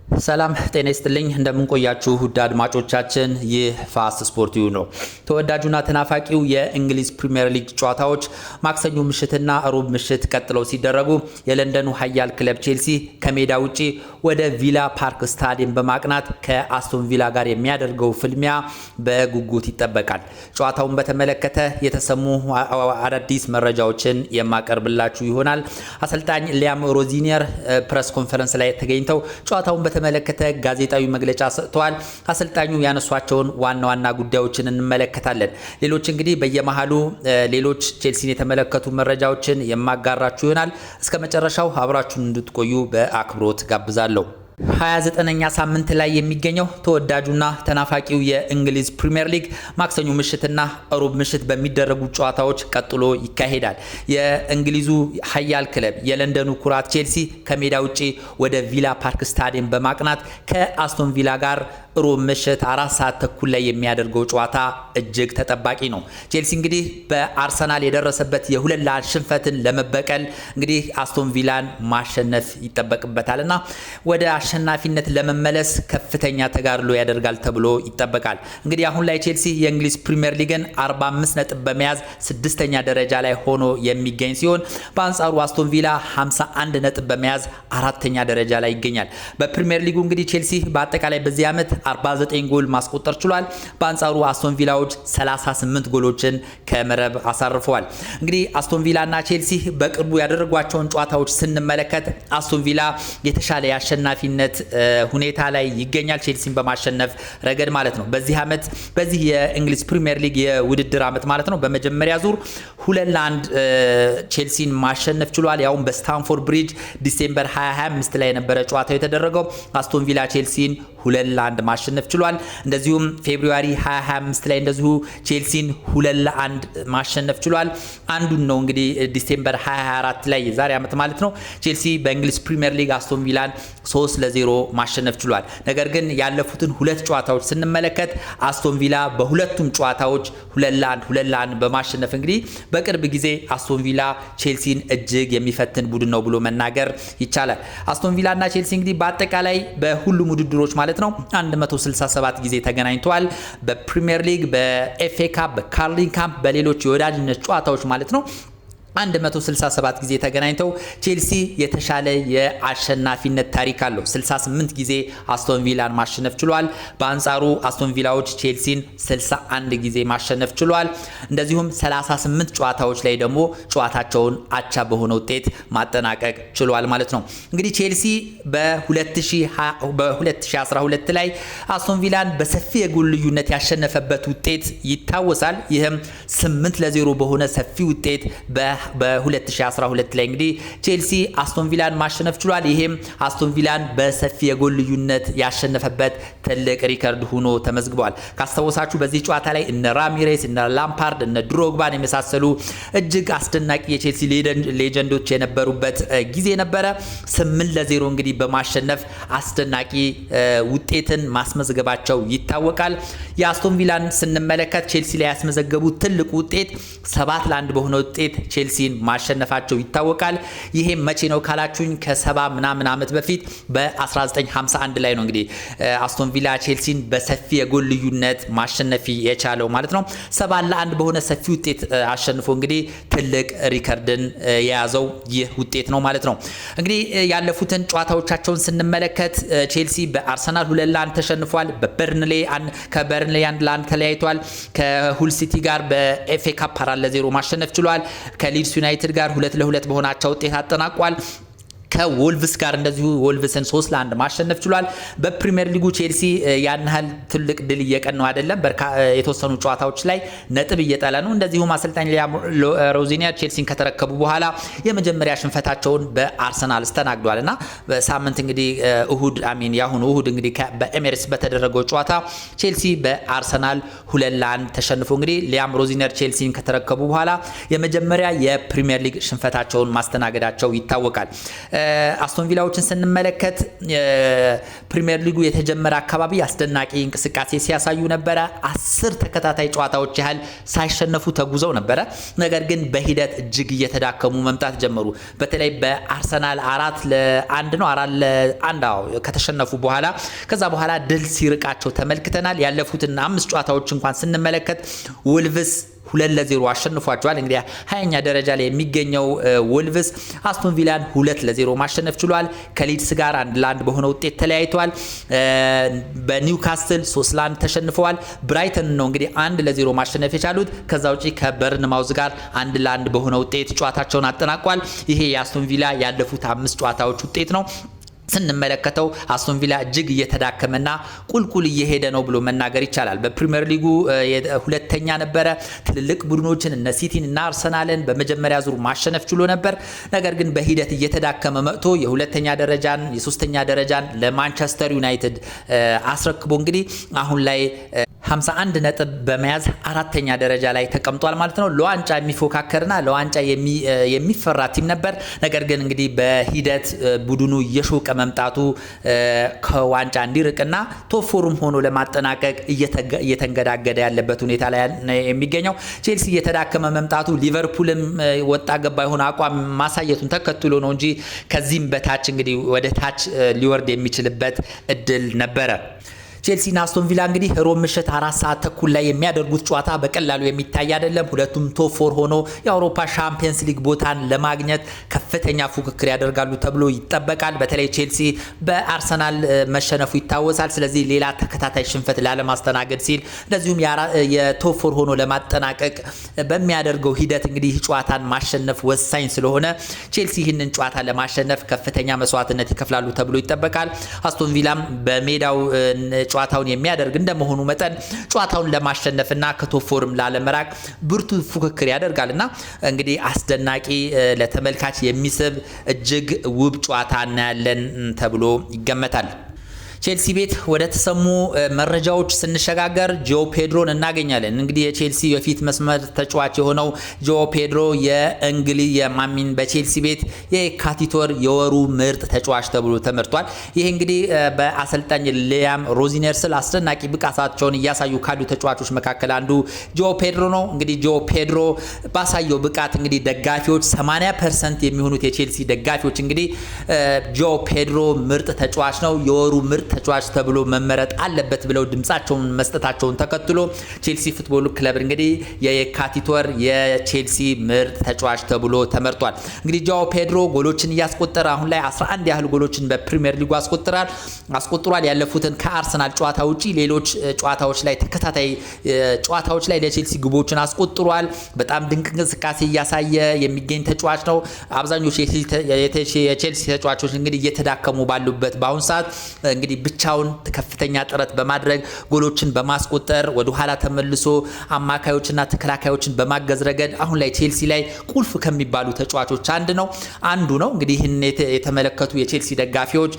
ሰላም ጤና ይስጥልኝ እንደምንቆያችሁ ውድ አድማጮቻችን ይህ ፋስት ስፖርት ነው። ተወዳጁና ተናፋቂው የእንግሊዝ ፕሪሚየር ሊግ ጨዋታዎች ማክሰኞ ምሽትና ሮብ ምሽት ቀጥለው ሲደረጉ የለንደኑ ኃያል ክለብ ቼልሲ ከሜዳ ውጪ ወደ ቪላ ፓርክ ስታዲየም በማቅናት ከአስቶን ቪላ ጋር የሚያደርገው ፍልሚያ በጉጉት ይጠበቃል። ጨዋታውን በተመለከተ የተሰሙ አዳዲስ መረጃዎችን የማቀርብላችሁ ይሆናል። አሰልጣኝ ሊያም ሮዚኒየር ፕሬስ ኮንፈረንስ ላይ ተገኝተው ጨዋታውን በተመለከተ ጋዜጣዊ መግለጫ ሰጥተዋል። አሰልጣኙ ያነሷቸውን ዋና ጉዳዮችን እንመለከታለን። ሌሎች እንግዲህ በየመሃሉ ሌሎች ቼልሲን የተመለከቱ መረጃዎችን የማጋራችሁ ይሆናል። እስከ መጨረሻው አብራችሁን እንድትቆዩ በአክብሮት ጋብዛለሁ። 29ኛ ሳምንት ላይ የሚገኘው ተወዳጁና ተናፋቂው የእንግሊዝ ፕሪሚየር ሊግ ማክሰኞ ምሽትና ሮብ ምሽት በሚደረጉ ጨዋታዎች ቀጥሎ ይካሄዳል። የእንግሊዙ ኃያል ክለብ የለንደኑ ኩራት ቼልሲ ከሜዳ ውጪ ወደ ቪላ ፓርክ ስታዲየም በማቅናት ከአስቶን ቪላ ጋር ሮብ ምሽት 4 ሰዓት ተኩል ላይ የሚያደርገው ጨዋታ እጅግ ተጠባቂ ነው። ቼልሲ እንግዲህ በአርሰናል የደረሰበት የ2-1 ሽንፈትን ለመበቀል እንግዲህ አስቶን ቪላን ማሸነፍ ይጠበቅበታልና ወደ አሸናፊነት ለመመለስ ከፍተኛ ተጋድሎ ያደርጋል ተብሎ ይጠበቃል። እንግዲህ አሁን ላይ ቼልሲ የእንግሊዝ ፕሪሚየር ሊግን 45 ነጥብ በመያዝ 6ኛ ደረጃ ላይ ሆኖ የሚገኝ ሲሆን በአንጻሩ አስቶን ቪላ 51 ነጥብ በመያዝ 4ኛ ደረጃ ላይ ይገኛል። በፕሪሚየር ሊጉ እንግዲህ ቼልሲ በአጠቃላይ በዚህ ዓመት 49 ጎል ማስቆጠር ችሏል። በአንጻሩ አስቶን ቪላዎች 38 ጎሎችን ከመረብ አሳርፈዋል። እንግዲህ አስቶን ቪላና ቼልሲ በቅርቡ ያደረጓቸውን ጨዋታዎች ስንመለከት አስቶን ቪላ የተሻለ የአሸናፊነት ሁኔታ ላይ ይገኛል፣ ቼልሲን በማሸነፍ ረገድ ማለት ነው። በዚህ የእንግሊዝ ፕሪሚየር ሊግ የውድድር ዓመት ማለት ነው በመጀመሪያ ዙር 2-1 ቼልሲን ማሸነፍ ችሏል። ያውም በስታንፎርድ ብሪጅ ዲሴምበር 2025 ላይ የነበረ ጨዋታው የተደረገው አስቶን ቪላ ቼልሲን 2-1 ማሸነፍ ችሏል። እንደዚሁም ፌብሩዋሪ 2025 ላይ እንደዚሁ ቼልሲን 2-1 ማሸነፍ ችሏል። አንዱን ነው እንግዲህ ዲሴምበር 2024 ላይ የዛሬ ዓመት ማለት ነው ቼልሲ በእንግሊዝ ፕሪሚየር ሊግ አስቶን ቪላን 3-0 ማሸነፍ ችሏል። ነገር ግን ያለፉትን ሁለት ጨዋታዎች ስንመለከት አስቶን ቪላ በሁለቱም ጨዋታዎች 2-1 በማሸነፍ እንግዲህ በቅርብ ጊዜ አስቶን ቪላ ቼልሲን እጅግ የሚፈትን ቡድን ነው ብሎ መናገር ይቻላል። አስቶን ቪላና ቼልሲ እንግዲህ በአጠቃላይ በሁሉም ውድድሮች ማለት ነው 167 ጊዜ ተገናኝተዋል። በፕሪሚየር ሊግ፣ በኤፍኤ ካፕ፣ በካርሊንግ ካፕ፣ በሌሎች የወዳጅነት ጨዋታዎች ማለት ነው 167 ጊዜ ተገናኝተው ቼልሲ የተሻለ የአሸናፊነት ታሪክ አለው። 68 ጊዜ አስቶን ቪላን ማሸነፍ ችሏል። በአንጻሩ አስቶን ቪላዎች ቼልሲን 61 ጊዜ ማሸነፍ ችሏል። እንደዚሁም 38 ጨዋታዎች ላይ ደግሞ ጨዋታቸውን አቻ በሆነ ውጤት ማጠናቀቅ ችሏል ማለት ነው። እንግዲህ ቼልሲ በ2012 ላይ አስቶን ቪላን በሰፊ የጎል ልዩነት ያሸነፈበት ውጤት ይታወሳል። ይህም 8-0 በሆነ ሰፊ ውጤት በ2012 ላይ እንግዲህ ቼልሲ አስቶን ቪላን ማሸነፍ ችሏል። ይሄም አስቶን ቪላን በሰፊ የጎል ልዩነት ያሸነፈበት ትልቅ ሪከርድ ሆኖ ተመዝግቧል። ካስታወሳችሁ በዚህ ጨዋታ ላይ እነ ራሚሬስ፣ እነ ላምፓርድ፣ እነ ድሮግባን የመሳሰሉ እጅግ አስደናቂ የቼልሲ ሌጀንዶች የነበሩበት ጊዜ ነበረ። 8-0 እንግዲህ በማሸነፍ አስደናቂ ውጤትን ማስመዝገባቸው ይታወቃል። የአስቶን ቪላን ስንመለከት ቼልሲ ላይ ያስመዘገቡት ትልቁ ውጤት 7-1 በሆነ ውጤት ቼልሲን ማሸነፋቸው ይታወቃል። ይሄም መቼ ነው ካላችሁኝ ከ70 ምናምን ዓመት በፊት በ1951 ላይ ነው እንግዲህ አስቶን ቪላ ቼልሲን በሰፊ የጎል ልዩነት ማሸነፍ የቻለው ማለት ነው። 7-1 በሆነ ሰፊ ውጤት አሸንፎ እንግዲህ ትልቅ ሪከርድን የያዘው ይህ ውጤት ነው ማለት ነው። እንግዲህ ያለፉትን ጨዋታዎቻቸውን ስንመለከት ቼልሲ በአርሰናል 2-1 ተሸንፏል። ከበርንሌ 1-1 ተለያይቷል። ከሁል ሲቲ ጋር በኤፍኤ ካፕ 4-0 ማሸነፍ ችሏል። ከሊድስ ዩናይትድ ጋር 2-2 በሆናቸው ውጤት አጠናቋል። ከወልቭስ ጋር እንደዚሁ ወልቭስን 3-1 ማሸነፍ ችሏል። በፕሪሚየር ሊጉ ቼልሲ ያን ያህል ትልቅ ድል እየቀነው አይደለም። የተወሰኑ ጨዋታዎች ላይ ነጥብ እየጣለ ነው። እንደዚሁም አሰልጣኝ ሊያም ሮዚኒየር ቼልሲን ከተረከቡ በኋላ የመጀመሪያ ሽንፈታቸውን በአርሰናል አስተናግዷልና በሳምንት እንግዲህ እሁድ እንግዲህ በኤሚሬትስ በተደረገው ጨዋታ ቼልሲ በአርሰናል 2-1 ተሸንፎ እንግዲህ ሊያም ሮዚኒየር ቼልሲን ከተረከቡ በኋላ የመጀመሪያ የፕሪሚየር ሊግ ሽንፈታቸውን ማስተናገዳቸው ይታወቃል። አስቶን ቪላዎችን ስንመለከት ፕሪሚየር ሊጉ የተጀመረ አካባቢ አስደናቂ እንቅስቃሴ ሲያሳዩ ነበረ። 10 ተከታታይ ጨዋታዎች ያህል ሳይሸነፉ ተጉዘው ነበረ። ነገር ግን በሂደት እጅግ እየተዳከሙ መምጣት ጀመሩ። በተለይ በአርሰናል 4-1 ነው 4-1 ከተሸነፉ በኋላ ከዛ በኋላ ድል ሲርቃቸው ተመልክተናል። ያለፉትን 5 ጨዋታዎች እንኳን ስንመለከት ወልቭስ 2-0 አሸንፏቸዋል። እንግዲህ 20ኛ ደረጃ ላይ የሚገኘው ወልቭስ አስቶን ቪላን 2-0 ማሸነፍ ችሏል። ከሊድስ ጋር 1-1 በሆነ ውጤት ተለያይተዋል። በኒውካስትል 3-1 ተሸንፈዋል። ብራይተን ነው እንግዲህ 1-0 ማሸነፍ የቻሉት። ከዛ ውጪ ከበርንማውዝ ጋር 1-1 በሆነ ውጤት ጨዋታቸውን አጠናቋል። ይሄ የአስቶን ቪላ ያለፉት 5 ጨዋታዎች ውጤት ነው። ስንመለከተው አስቶን ቪላ እጅግ እየተዳከመና ቁልቁል እየሄደ ነው ብሎ መናገር ይቻላል። በፕሪሚየር ሊጉ ሁለተኛ ነበረ። ትልልቅ ቡድኖችን እነ ሲቲን እና አርሰናልን በመጀመሪያ ዙር ማሸነፍ ችሎ ነበር። ነገር ግን በሂደት እየተዳከመ መጥቶ የሁለተኛ ደረጃን የሶስተኛ ደረጃን ለማንቸስተር ዩናይትድ አስረክቦ እንግዲህ አሁን ላይ 51 ነጥብ በመያዝ 4ኛ ደረጃ ላይ ተቀምጧል ማለት ነው። ለዋንጫ የሚፎካከርና ለዋንጫ የሚፈራ ቲም ነበር። ነገር ግን እንግዲህ በሂደት ቡድኑ እየሾቀ መምጣቱ ከዋንጫ እንዲርቅና ቶፕ ፎርም ሆኖ ለማጠናቀቅ እየተንገዳገደ ያለበት ሁኔታ ላይ የሚገኘው ቼልሲ እየተዳከመ መምጣቱ ሊቨርፑልም ወጣ ገባ የሆነ አቋም ማሳየቱን ተከትሎ ነው እንጂ ከዚህም በታች እንግዲህ ወደ ታች ሊወርድ የሚችልበት እድል ነበረ። ቼልሲና አስቶን ቪላ እንግዲህ ሮብ ምሽት 4 ሰዓት ተኩል ላይ የሚያደርጉት ጨዋታ በቀላሉ የሚታይ አይደለም። ሁለቱም ቶፕ 4 ሆኖ የአውሮፓ ሻምፒየንስ ሊግ ቦታን ለማግኘት ከፍተኛ ፉክክር ያደርጋሉ ተብሎ ይጠበቃል። በተለይ ቼልሲ በአርሰናል መሸነፉ ይታወሳል። ስለዚህ ሌላ ተከታታይ ሽንፈት ላለማስተናገድ ሲል እንደዚሁም የቶፕ 4 ሆኖ ለማጠናቀቅ በሚያደርገው ሂደት እንግዲህ ጨዋታን ማሸነፍ ወሳኝ ስለሆነ ቼልሲ ይህንን ጨዋታ ለማሸነፍ ከፍተኛ መስዋዕትነት ይከፍላሉ ተብሎ ይጠበቃል። አስቶን ቪላም በሜዳው ጨዋታውን የሚያደርግ እንደመሆኑ መጠን ጨዋታውን ለማሸነፍና ከቶፕ ፎርም ላለመራቅ ብርቱ ፉክክር ያደርጋልና እንግዲህ አስደናቂ ለተመልካች የሚስብ እጅግ ውብ ጨዋታ እናያለን ተብሎ ይገመታል። ቼልሲ ቤት ወደ ተሰሙ መረጃዎች ስንሸጋገር ጆ ፔድሮን እናገኛለን። እንግዲህ የቼልሲ የፊት መስመር ተጫዋች የሆነው ጆ ፔድሮ የማሚን በቼልሲ ቤት የካቲት ወር የወሩ ምርጥ ተጫዋች ተብሎ ተመርጧል። ይሄ እንግዲህ በአሰልጣኝ ሊያም ሮዚነር ስል አስደናቂ ብቃታቸውን እያሳዩ ካሉ ተጫዋቾች መካከል አንዱ ጆ ፔድሮ ነው። እንግዲህ ጆ ፔድሮ ባሳየው ብቃት እንግዲህ ደጋፊዎች 80% የሚሆኑት የቼልሲ ደጋፊዎች እንግዲህ ጆ ፔድሮ ምርጥ ተጫዋች ነው የወሩ ምርጥ ተጫዋች ተብሎ መመረጥ አለበት ብለው ድምጻቸውን መስጠታቸውን ተከትሎ ቼልሲ ፉትቦል ክለብ እንግዲህ የካቲት ወር የቼልሲ ምርጥ ተጫዋች ተብሎ ተመርጧል። እንግዲህ ጆ ፔድሮ ጎሎችን እያስቆጠረ አሁን ላይ 11 ያህል ጎሎችን በፕሪሚየር ሊጉ አስቆጥሯል። ያለፉትን ከአርሰናል ጨዋታ ውጪ ሌሎች ጨዋታዎች ላይ ተከታታይ ጨዋታዎች ላይ ለቼልሲ ግቦችን አስቆጥሯል። በጣም ድንቅ እንቅስቃሴ እያሳየ የሚገኝ ተጫዋች ነው። አብዛኞቹ የቼልሲ ተጫዋቾች እንግዲህ እየተዳከሙ ባሉበት በአሁን ሰዓት እንግዲህ ብቻውን ከፍተኛ ጥረት በማድረግ ጎሎችን በማስቆጠር ወደ ኋላ ተመልሶ አማካዮችና ተከላካዮችን በማገዝ ረገድ አሁን ላይ ቼልሲ ላይ ቁልፍ ከሚባሉ ተጫዋቾች አንዱ ነው። እንግዲህ ይህን የተመለከቱ የቼልሲ ደጋፊዎች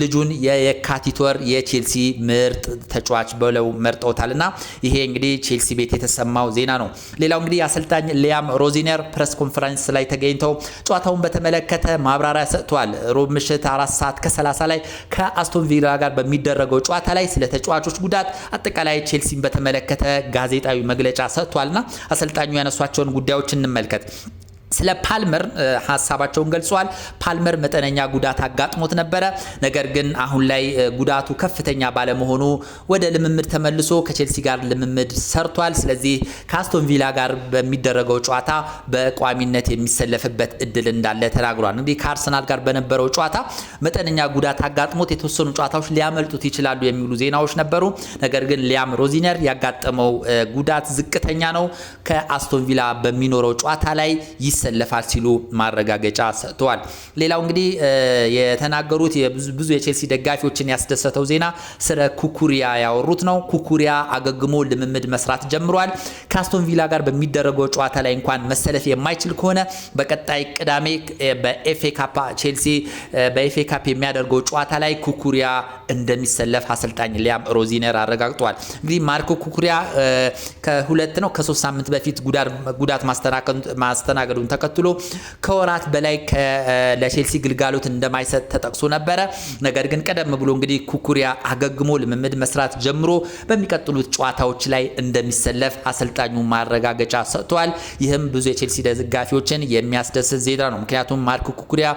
ልጁን የካቲት ወር የቼልሲ ምርጥ ተጫዋች ብለው መርጠውታልና ይሄ እንግዲህ ቼልሲ ቤት የተሰማው ዜና ነው። ሌላው እንግዲህ አሰልጣኝ ሊያም ሮዚነር ፕሬስ ኮንፈረንስ ላይ ተገኝተው ጨዋታውን በተመለከተ ማብራሪያ ሰጥተዋል። ሮብ ምሽት 4 ሰዓት ከ30 ላይ ከአስቶን ቪላ ጋር በሚደረገው ጨዋታ ላይ ስለ ተጫዋቾች ጉዳት አጠቃላይ ቼልሲን በተመለከተ ጋዜጣዊ መግለጫ ሰጥቷልና አሰልጣኙ ያነሷቸውን ጉዳዮች እንመልከት። ስለ ፓልመር ሐሳባቸውን ገልጸዋል። ፓልመር መጠነኛ ጉዳት አጋጥሞት ነበረ። ነገር ግን አሁን ላይ ጉዳቱ ከፍተኛ ባለመሆኑ ወደ ልምምድ ተመልሶ ከቼልሲ ጋር ልምምድ ሰርቷል። ስለዚህ ከአስቶን ቪላ ጋር በሚደረገው ጨዋታ በቋሚነት የሚሰለፍበት እድል እንዳለ ተናግሯል። እንግዲህ ከአርሰናል ጋር በነበረው ጨዋታ መጠነኛ ጉዳት አጋጥሞት የተወሰኑ ጨዋታዎች ሊያመልጡት ይችላሉ የሚሉ ዜናዎች ነበሩ። ነገር ግን ሊያም ሮዚነር ያጋጠመው ጉዳት ዝቅተኛ ነው። ከአስቶን ቪላ በሚኖረው ጨዋታ ላይ ይሰለፋል ሲሉ ማረጋገጫ ሰጥተዋል። ሌላው እንግዲህ የተናገሩት ብዙ የቼልሲ ደጋፊዎችን ያስደሰተው ዜና ስለ ኩኩሪያ ያወሩት ነው። ኩኩሪያ አገግሞ ልምምድ መስራት ጀምሯል። ከአስቶን ቪላ ጋር በሚደረገው ጨዋታ ላይ እንኳን መሰለፍ የማይችል ከሆነ በቀጣይ ቅዳሜ በኤፍኤ ካፕ ቼልሲ በኤፍኤ ካፕ የሚያደርገው ጨዋታ ላይ ኩኩሪያ እንደሚሰለፍ አሰልጣኝ ሊያም ሮዚነር አረጋግጧል። እንግዲህ ማርኮ ኩኩሪያ ከ3 ሳምንት በፊት ጉዳት ማስተናገዱን ተከትሎ ከወራት በላይ ለቼልሲ ግልጋሎት እንደማይሰጥ ተጠቅሶ ነበረ። ነገር ግን ቀደም ብሎ እንግዲህ ኩኩሪያ አገግሞ ልምምድ መስራት ጀምሮ በሚቀጥሉት ጨዋታዎች ላይ እንደሚሰለፍ አሰልጣኙ ማረጋገጫ ሰጥቷል። ይህም ብዙ የቼልሲ ደጋፊዎችን የሚያስደስት ዜና ነው። ምክንያቱም ማርክ ኩኩሪያ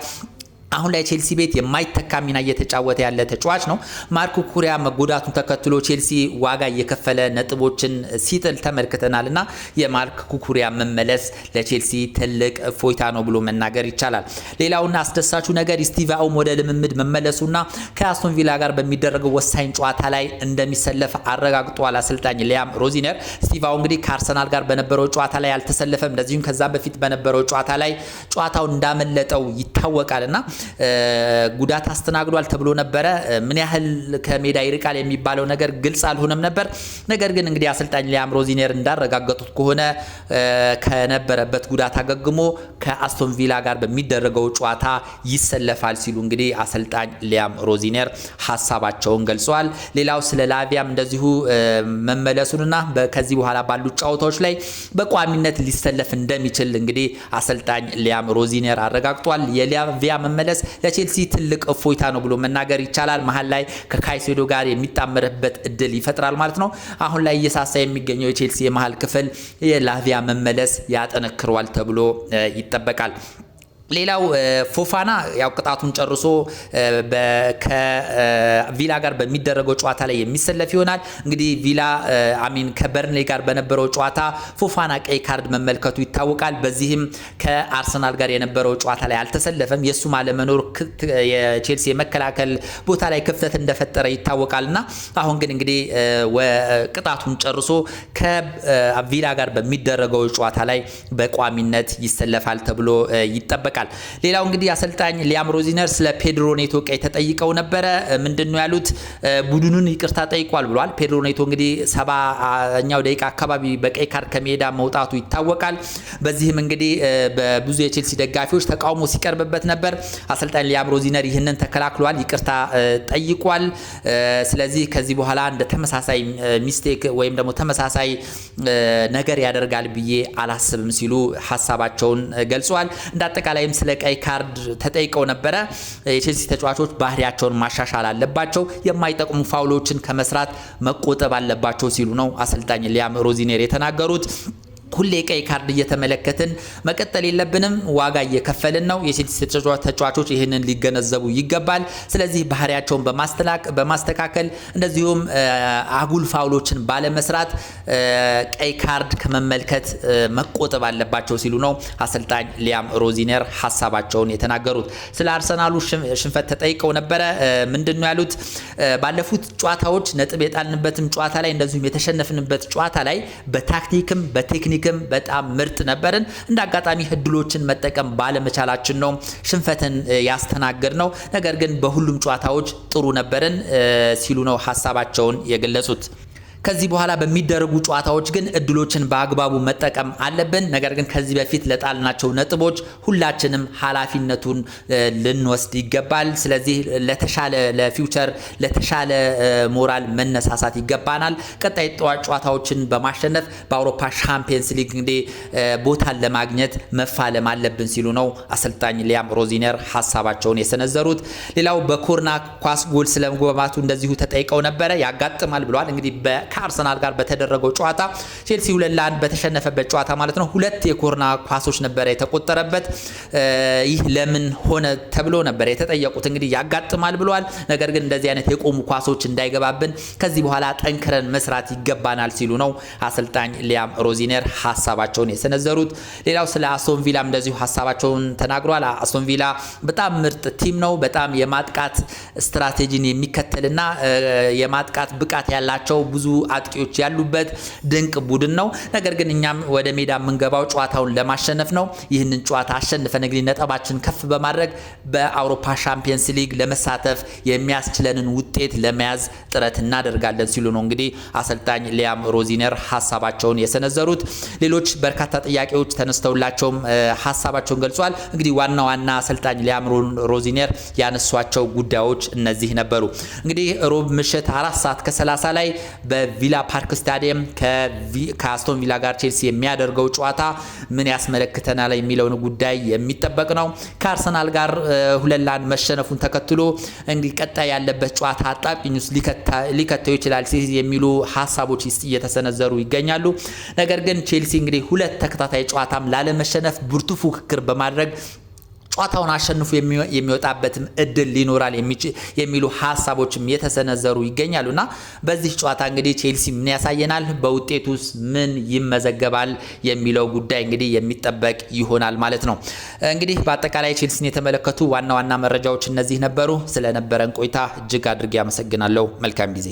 አሁን ላይ ቼልሲ ቤት የማይተካ ሚና እየተጫወተ ያለ ተጫዋች ነው። ማርክ ኩኩሪያ መጎዳቱን ተከትሎ ቼልሲ ዋጋ እየከፈለ ነጥቦችን ሲጥል ተመልክተናልና የማርክ ኩኩሪያ መመለስ ለቼልሲ ትልቅ ፎይታ ነው ብሎ መናገር ይቻላል። ሌላውና አስደሳቹ ነገር ስቲቭ አኦም ወደ ልምምድ መመለሱና ከአስቶን ቪላ ጋር በሚደረገው ወሳኝ ጨዋታ ላይ እንደሚሰለፍ አረጋግጧል አሰልጣኝ ሊያም ሮዚነር። ስቲቭ አኦም እንግዲህ ከአርሰናል ጋር በነበረው ጨዋታ ላይ አልተሰለፈም። እንደዚሁም ከዛ በፊት በነበረው ጨዋታ ላይ ጨዋታው እንዳመለጠው ይታወቃልና ጉዳት አስተናግዷል ተብሎ ነበረ። ምን ያህል ከሜዳ ይርቃል የሚባለው ነገር ግልጽ አልሆነም ነበር። ነገር ግን እንግዲህ አሰልጣኝ ሊያም ሮዚነር እንዳረጋገጡት ከሆነ ከነበረበት ጉዳት አገግሞ ከአስቶን ቪላ ጋር በሚደረገው ጨዋታ ይሰለፋል ሲሉ እንግዲህ አሰልጣኝ ሊያም ሮዚነር ሐሳባቸውን ገልጸዋል። ሌላው ስለ ላቪያም እንደዚሁ መመለሱንና ከዚህ በኋላ ባሉ ጨዋታዎች ላይ በቋሚነት ሊሰለፍ እንደሚችል እንግዲህ አሰልጣኝ ሊያም ሮዚነር አረጋግጧል። የላቪያ መመለስ ለቼልሲ ትልቅ እፎይታ ነው ብሎ መናገር ይቻላል። መሀል ላይ ከካይሴዶ ጋር የሚጣመርበት እድል ይፈጥራል ማለት ነው። አሁን ላይ እየሳሳ የሚገኘው የቼልሲ የመሃል ክፍል የላቪያ መመለስ ያጠነክረዋል ተብሎ ይጠበቃል። ሌላው ፎፋና ያው ቅጣቱን ጨርሶ ከቪላ ጋር በሚደረገው ጨዋታ ላይ የሚሰለፍ ይሆናል። እንግዲህ ቪላ ከበርንሌ ጋር በነበረው ጨዋታ ፎፋና ቀይ ካርድ መመልከቱ ይታወቃል። በዚህም ከአርሰናል ጋር የነበረው ጨዋታ ላይ አልተሰለፈም። የሱ ማለመኖር የቼልሲ የመከላከል ቦታ ላይ ክፍተት እንደፈጠረ ይታወቃልና አሁን ግን እንግዲህ ቅጣቱን ጨርሶ ከቪላ ጋር በሚደረገው ጨዋታ ላይ በቋሚነት ይሰለፋል ተብሎ ይጠበቃል። ሌላው እንግዲህ አሰልጣኝ ሊያም ሮዚነር ስለ ፔድሮ ኔቶ ቀይ ተጠይቀው ነበረ። ምንድነው ያሉት? ቡድኑን ይቅርታ ጠይቋል ብሏል። ፔድሮ ኔቶ እንግዲህ 70ኛው ደቂቃ አካባቢ በቀይ ካርድ ከሜዳ መውጣቱ ይታወቃል። በዚህም እንግዲህ በብዙ የቼልሲ ደጋፊዎች ተቃውሞ ሲቀርብበት ነበር። አሰልጣኝ ሊያም ሮዚነር ይህንን ተከላክሏል፣ ይቅርታ ጠይቋል። ስለዚህ ከዚህ በኋላ እንደ ተመሳሳይ ሚስቴክ ወይም ደግሞ ተመሳሳይ ነገር ያደርጋል ብዬ አላስብም ሲሉ ሐሳባቸውን ገልጸዋል። እንዳጠቃላይ ስለ ቀይ ካርድ ተጠይቀው ነበረ። የቼልሲ ተጫዋቾች ባህሪያቸውን ማሻሻል አለባቸው፣ የማይጠቅሙ ፋውሎችን ከመስራት መቆጠብ አለባቸው ሲሉ ነው አሰልጣኝ ሊያም ሮዚነር የተናገሩት። ሁሌ ቀይ ካርድ እየተመለከትን መቀጠል የለብንም፣ ዋጋ እየከፈልን ነው። የቼልሲ ተጫዋቾች ይህንን ሊገነዘቡ ይገባል። ስለዚህ ባህሪያቸውን በማስተካከል እንደዚሁም አጉል ፋውሎችን ባለመስራት ቀይ ካርድ ከመመልከት መቆጠብ አለባቸው ሲሉ ነው አሰልጣኝ ሊያም ሮዚነር ሐሳባቸውን የተናገሩት። ስለ አርሰናሉ ሽንፈት ተጠይቀው ነበረ። ምንድነው ያሉት? ባለፉት ጨዋታዎች ነጥብ የጣልንበትም ጨዋታ ላይ እንደዚሁም የተሸነፍንበት ጨዋታ ላይ በታክቲክም በቴክኒክ በጣም ምርጥ ነበርን። እንደ አጋጣሚ እድሎችን መጠቀም ባለመቻላችን ነው ሽንፈትን ያስተናገድ ነው። ነገር ግን በሁሉም ጨዋታዎች ጥሩ ነበርን ሲሉ ነው ሐሳባቸውን የገለጹት። ከዚህ በኋላ በሚደረጉ ጨዋታዎች ግን እድሎችን በአግባቡ መጠቀም አለብን። ነገር ግን ከዚህ በፊት ለጣልናቸው ነጥቦች ሁላችንም ኃላፊነቱን ልንወስድ ይገባል። ስለዚህ ለተሻለ ለፊውቸር ለተሻለ ሞራል መነሳሳት ይገባናል። ቀጣይ ጨዋታዎችን በማሸነፍ በአውሮፓ ሻምፒየንስ ሊግ እንግዲህ ቦታን ለማግኘት መፋለም አለብን ሲሉ ነው አሰልጣኝ ሊያም ሮዚነር ሐሳባቸውን የሰነዘሩት። ሌላው በኮርና ኳስ ጎል ስለመግባቱ እንደዚሁ ተጠይቀው ነበረ። ያጋጥማል ብለዋል። እንግዲህ ከአርሰናል ጋር በተደረገው ጨዋታ ቼልሲ 2-1 በተሸነፈበት ጨዋታ ማለት ነው ሁለት የኮርና ኳሶች ነበር የተቆጠረበት። ይህ ለምን ሆነ ተብሎ ነበር የተጠየቁት። እንግዲህ ያጋጥማል ብለዋል። ነገር ግን እንደዚህ አይነት የቆሙ ኳሶች እንዳይገባብን ከዚህ በኋላ ጠንክረን መስራት ይገባናል ሲሉ ነው አሰልጣኝ ሊያም ሮዚነር ሐሳባቸውን የሰነዘሩት። ሌላው ስለ አስቶን ቪላም እንደዚሁ ሐሳባቸውን ተናግሯል። አስቶን ቪላ በጣም ምርጥ ቲም ነው። በጣም የማጥቃት ስትራቴጂን የሚከተልና የማጥቃት ብቃት ያላቸው ብዙ አጥቂዎች ያሉበት ድንቅ ቡድን ነው። ነገር ግን እኛም ወደ ሜዳ የምንገባው ጨዋታውን ለማሸነፍ ነው። ይህንን ጨዋታ አሸንፈን እንግዲህ ነጥባችን ከፍ በማድረግ በአውሮፓ ሻምፒየንስ ሊግ ለመሳተፍ የሚያስችለንን ውጤት ለመያዝ ጥረት እናደርጋለን ሲሉ ነው እንግዲህ አሰልጣኝ ሊያም ሮዚነር ሐሳባቸውን የሰነዘሩት። ሌሎች በርካታ ጥያቄዎች ተነስተውላቸውም ሐሳባቸውን ገልጿል። እንግዲህ ዋና አሰልጣኝ ሊያም ሮዚነር ያነሷቸው ጉዳዮች እነዚህ ነበሩ። እንግዲህ ሮብ ምሽት 4:30 ላይ በቪላ ፓርክ ስታዲየም ከአስቶን ቪላ ጋር ቼልሲ የሚያደርገው ጨዋታ ምን ያስመለክተናል የሚለውን ጉዳይ የሚጠበቅ ነው። ከአርሰናል ጋር 2-1 መሸነፉን ተከትሎ እንግዲህ ቀጣይ ያለበት ጨዋታ አጣብቂኝ ውስጥ ሊከተው ይችላል የሚሉ ሀሳቦች እየተሰነዘሩ ይገኛሉ። ነገር ግን ቼልሲ እንግዲህ 2 ተከታታይ ጨዋታም ላለመሸነፍ ብርቱ ፉክክር በማድረግ ጨዋታውን አሸንፎ የሚወጣበትም እድል ሊኖራል የሚሉ ሀሳቦችም የተሰነዘሩ ይገኛሉና በዚህ ጨዋታ እንግዲህ ቼልሲ ምን ያሳየናል፣ በውጤቱስ ምን ይመዘገባል የሚለው ጉዳይ እንግዲህ የሚጠበቅ ይሆናል ማለት ነው። እንግዲህ በአጠቃላይ ቼልሲን የተመለከቱ ዋና ዋና መረጃዎች እነዚህ ነበሩ። ስለነበረን ቆይታ እጅግ አድርጌ አመሰግናለሁ። መልካም ጊዜ